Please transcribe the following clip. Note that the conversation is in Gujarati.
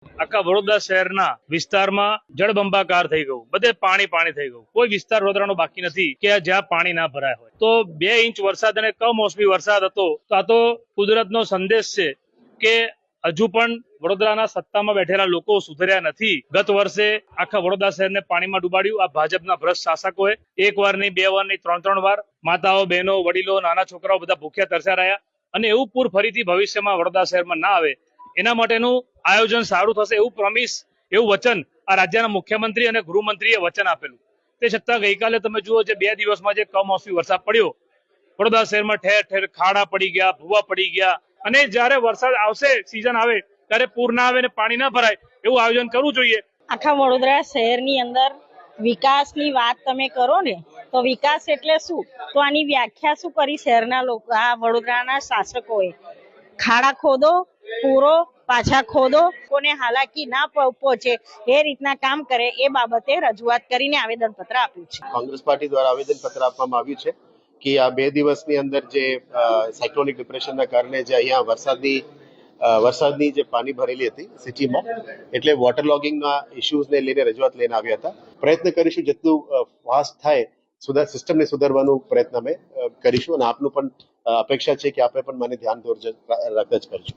આખા વડોદરા શહેરના વિસ્તારમાં જળબંબાકાર થઈ ગયું, બધે પાણી થઈ ગયું. કોઈ વિસ્તાર વડોદરાનો બાકી નથી કે જ્યાં પાણી ના ભરાય હોય. તો 2 ઇંચ વરસાદ અને કમોસમી વરસાદ હતો તો આ તો કુદરતનો સંદેશ છે કે હજુ પણ વડોદરાના સત્તામાં બેઠેલા લોકો સુધર્યા નથી. ગત વર્ષે આખા વડોદરા શહેરને પાણીમાં ડૂબાડ્યું આ ભાજપના ભ્રષ્ટ શાસકોએ. 1 વાર નહીં, 2 વાર નહીં, 3 વાર. માતાઓ, બહેનો, વડીલો, નાના છોકરાઓ બધા ભૂખ્યા તરસ્યા રહ્યા. અને એવું પૂર ફરીથી ભવિષ્યમાં વડોદરા શહેરમાં ના આવે એના માટેનું આયોજન સારું થશે એવું પ્રોમિસ, એવું વચન આ રાજ્યના મુખ્યમંત્રી અને ગૃહમંત્રીએ વચન આપેલું. તે છતાં ગઈકાલે તમે જુઓ, જે 2 દિવસમાં જે કમોસમી વરસાદ પડ્યો, વડોદરા શહેરમાં ઠેર ઠેર ખાડા પડી ગયા, ભૂવા પડી ગયા. અને જ્યારે વરસાદ આવશે, સિઝન આવે ત્યારે પૂર ના આવે ને પાણી ના ભરાય એવું આયોજન કરવું જોઈએ. આખા વડોદરા શહેરની અંદર વિકાસની વાત તમે કરો ને, તો વિકાસ એટલે શું? તો આની વ્યાખ્યા શું કરી શહેરના લોકો, આ વડોદરાના શાસકોએ? ખાડા ખોદો, પૂરો, પાછા ખોદો, કોને હાલાકી ના પહોંચે એ રીતના કામ કરે એ બાબતે રજૂઆત કરીને આવેદનપત્ર આપ્યું છે. કોંગ્રેસ પાર્ટી દ્વારા આવેદનપત્ર આપવામાં આવ્યું છે કે આ 2 દિવસની અંદર જે સાયક્લોનિક ડિપ્રેશનના કારણે જે અહીંયા વરસાદની જે પાણી ભરેલી હતી સિટીમાં, એટલે વોટર લોગિંગના ઇસ્યુઝને લઈને રજૂઆત લઈને આવ્યા હતા. પ્રયત્ન કરીશું જેટલું ફાસ્ટ થાય સિસ્ટમને સુધારવાનો પ્રયત્ન અમે કરીશું અને આપનું પણ અપેક્ષા છે કે આપણે પણ મને ધ્યાન રાખતા જ કરજો.